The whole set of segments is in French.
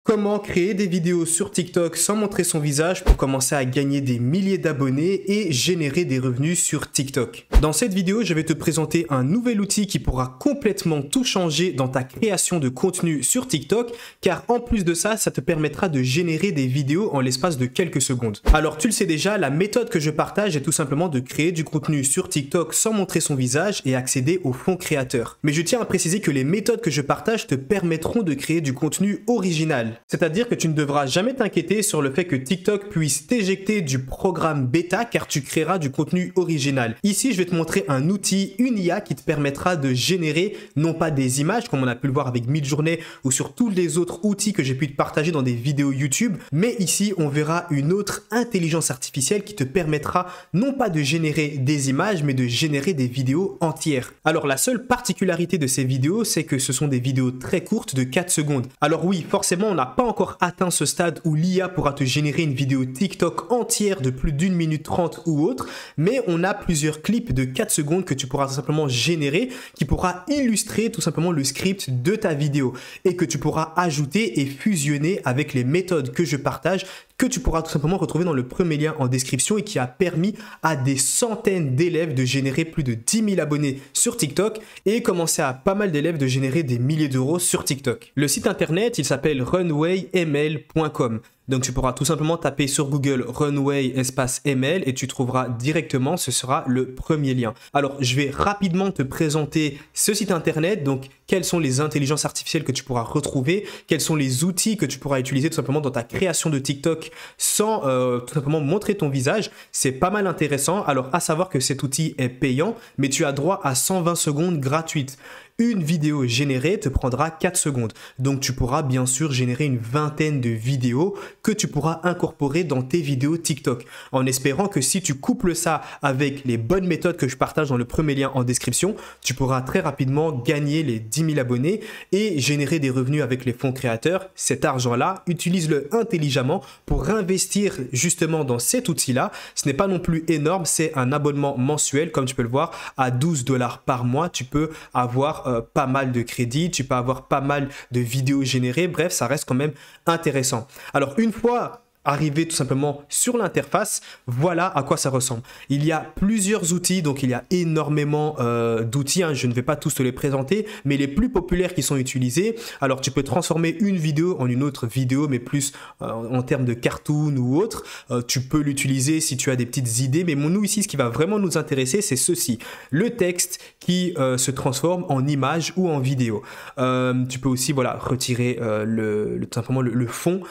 Comment créer des vidéos sur TikTok sans montrer son visage pour commencer à gagner des milliers d'abonnés et générer des revenus sur TikTok. Dans cette vidéo, je vais te présenter un nouvel outil qui pourra complètement tout changer dans ta création de contenu sur TikTok, car en plus de ça, ça te permettra de générer des vidéos en l'espace de quelques secondes. Alors tu le sais déjà, la méthode que je partage est tout simplement de créer du contenu sur TikTok sans montrer son visage et accéder au fonds créateur. Mais je tiens à préciser que les méthodes que je partage te permettront de créer du contenu original. C'est-à-dire que tu ne devras jamais t'inquiéter sur le fait que TikTok puisse t'éjecter du programme bêta car tu créeras du contenu original. Ici, je vais te montrer un outil, une IA qui te permettra de générer non pas des images comme on a pu le voir avec Midjourney ou sur tous les autres outils que j'ai pu te partager dans des vidéos YouTube, mais ici, on verra une autre intelligence artificielle qui te permettra non pas de générer des images, mais de générer des vidéos entières. Alors, la seule particularité de ces vidéos, c'est que ce sont des vidéos très courtes de 4 secondes. Alors oui, forcément, on n'a pas encore atteint ce stade où l'IA pourra te générer une vidéo TikTok entière de plus d'1 minute 30 ou autre, mais on a plusieurs clips de 4 secondes que tu pourras tout simplement générer, qui pourra illustrer tout simplement le script de ta vidéo et que tu pourras ajouter et fusionner avec les méthodes que je partage, que tu pourras tout simplement retrouver dans le premier lien en description et qui a permis à des centaines d'élèves de générer plus de 10 000 abonnés sur TikTok et commencer à pas mal d'élèves de générer des milliers d'euros sur TikTok. Le site internet, il s'appelle runwayml.com. Donc tu pourras tout simplement taper sur Google Runway espace ML et tu trouveras directement, ce sera le premier lien. Alors je vais rapidement te présenter ce site internet, donc quelles sont les intelligences artificielles que tu pourras retrouver, quels sont les outils que tu pourras utiliser tout simplement dans ta création de TikTok sans tout simplement montrer ton visage. C'est pas mal intéressant. Alors à savoir que cet outil est payant, mais tu as droit à 120 secondes gratuites. Une vidéo générée te prendra 4 secondes. Donc tu pourras bien sûr générer une vingtaine de vidéos que tu pourras incorporer dans tes vidéos TikTok. En espérant que si tu couples ça avec les bonnes méthodes que je partage dans le premier lien en description, tu pourras très rapidement gagner les 10 000 abonnés et générer des revenus avec les fonds créateurs. Cet argent-là, utilise-le intelligemment pour investir justement dans cet outil-là. Ce n'est pas non plus énorme, c'est un abonnement mensuel. Comme tu peux le voir, à 12 $ par mois, tu peux avoir pas mal de crédits, tu peux avoir pas mal de vidéos générées, bref, ça reste quand même intéressant. Alors, une fois arriver tout simplement sur l'interface, voilà à quoi ça ressemble. Il y a plusieurs outils, donc il y a énormément d'outils, hein. Je ne vais pas tous te les présenter, mais les plus populaires qui sont utilisés. Alors tu peux transformer une vidéo en une autre vidéo, mais plus en termes de cartoon ou autre. Tu peux l'utiliser si tu as des petites idées, mais nous ici, ce qui va vraiment nous intéresser, c'est ceci. Le texte qui se transforme en image ou en vidéo. Tu peux aussi voilà, retirer tout simplement le fond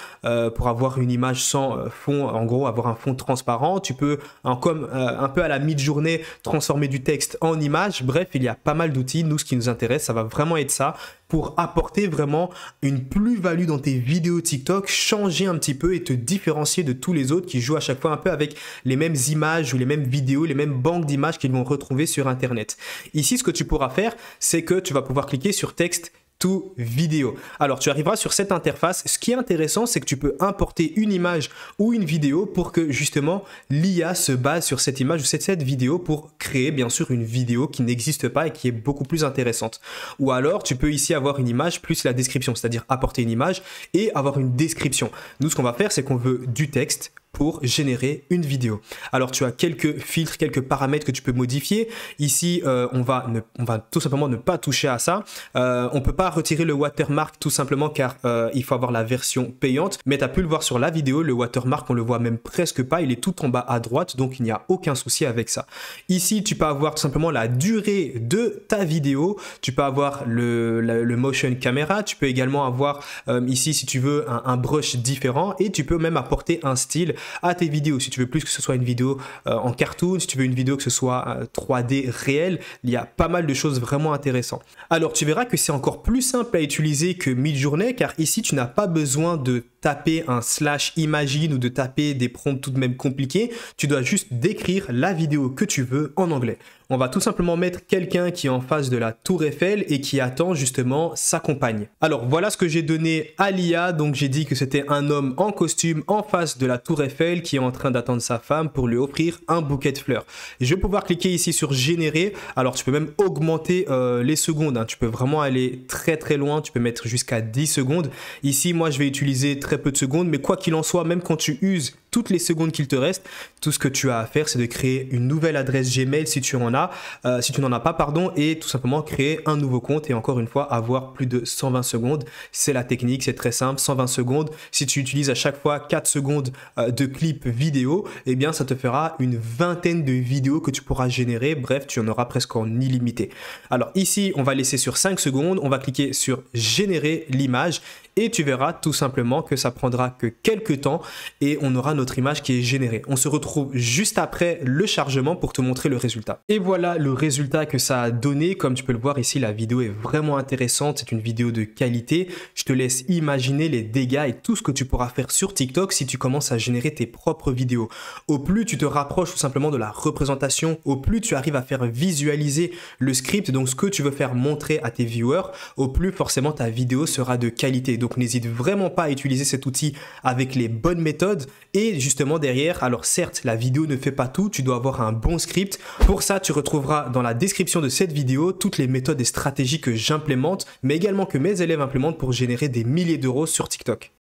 pour avoir une image sans fond, en gros avoir un fond transparent. Tu peux comme un peu à la Midjourney transformer du texte en image. Bref, il y a pas mal d'outils. Nous, ce qui nous intéresse, ça va vraiment être ça pour apporter vraiment une plus-value dans tes vidéos TikTok, changer un petit peu et te différencier de tous les autres qui jouent à chaque fois un peu avec les mêmes images ou les mêmes vidéos, les mêmes banques d'images qu'ils vont retrouver sur Internet. Ici, ce que tu pourras faire, c'est que tu vas pouvoir cliquer sur texte to vidéo. Alors tu arriveras sur cette interface. Ce qui est intéressant, c'est que tu peux importer une image ou une vidéo pour que justement l'IA se base sur cette image ou cette vidéo pour créer bien sûr une vidéo qui n'existe pas et qui est beaucoup plus intéressante. Ou alors tu peux ici avoir une image plus la description, c'est-à-dire apporter une image et avoir une description. Nous, ce qu'on va faire, c'est qu'on veut du texte pour générer une vidéo. Alors tu as quelques filtres, quelques paramètres que tu peux modifier. Ici, on va tout simplement ne pas toucher à ça. On peut pas retirer le watermark tout simplement car il faut avoir la version payante. Mais tu as pu le voir sur la vidéo, le watermark, on le voit même presque pas. Il est tout en bas à droite, donc il n'y a aucun souci avec ça. Ici, tu peux avoir tout simplement la durée de ta vidéo. Tu peux avoir le motion camera. Tu peux également avoir ici, si tu veux, un brush différent. Et tu peux même apporter un style à tes vidéos. Si tu veux plus que ce soit une vidéo en cartoon, si tu veux une vidéo que ce soit 3D réel, il y a pas mal de choses vraiment intéressantes. Alors tu verras que c'est encore plus simple à utiliser que Midjourney car ici tu n'as pas besoin de taper un slash imagine ou de taper des prompts tout de même compliqués. Tu dois juste décrire la vidéo que tu veux en anglais. On va tout simplement mettre quelqu'un qui est en face de la tour Eiffel et qui attend justement sa compagne. Alors voilà ce que j'ai donné à l'IA. Donc j'ai dit que c'était un homme en costume en face de la tour Eiffel qui est en train d'attendre sa femme pour lui offrir un bouquet de fleurs. Et je vais pouvoir cliquer ici sur générer. Alors tu peux même augmenter les secondes, hein. Tu peux vraiment aller très très loin. Tu peux mettre jusqu'à 10 secondes. Ici moi je vais utiliser très peu de secondes, mais quoi qu'il en soit, même quand tu uses toutes les secondes qu'il te reste, tout ce que tu as à faire, c'est de créer une nouvelle adresse Gmail si tu n'en as pas, pardon, et tout simplement créer un nouveau compte et encore une fois avoir plus de 120 secondes. C'est la technique, c'est très simple, 120 secondes. Si tu utilises à chaque fois 4 secondes de clip vidéo, eh bien ça te fera une vingtaine de vidéos que tu pourras générer. Bref, tu en auras presque en illimité. Alors ici, on va laisser sur 5 secondes, on va cliquer sur générer l'image et tu verras tout simplement que ça prendra que quelques temps et on aura notre image qui est générée. On se retrouve juste après le chargement pour te montrer le résultat. Et voilà le résultat que ça a donné. Comme tu peux le voir ici, la vidéo est vraiment intéressante. C'est une vidéo de qualité. Je te laisse imaginer les dégâts et tout ce que tu pourras faire sur TikTok si tu commences à générer tes propres vidéos. Au plus tu te rapproches tout simplement de la représentation, au plus tu arrives à faire visualiser le script, donc ce que tu veux faire montrer à tes viewers, au plus forcément ta vidéo sera de qualité. Donc n'hésite vraiment pas à utiliser cet outil avec les bonnes méthodes. Et justement derrière, alors certes la vidéo ne fait pas tout, tu dois avoir un bon script. Pour ça tu retrouveras dans la description de cette vidéo toutes les méthodes et stratégies que j'implémente, mais également que mes élèves implémentent pour générer des milliers d'euros sur TikTok.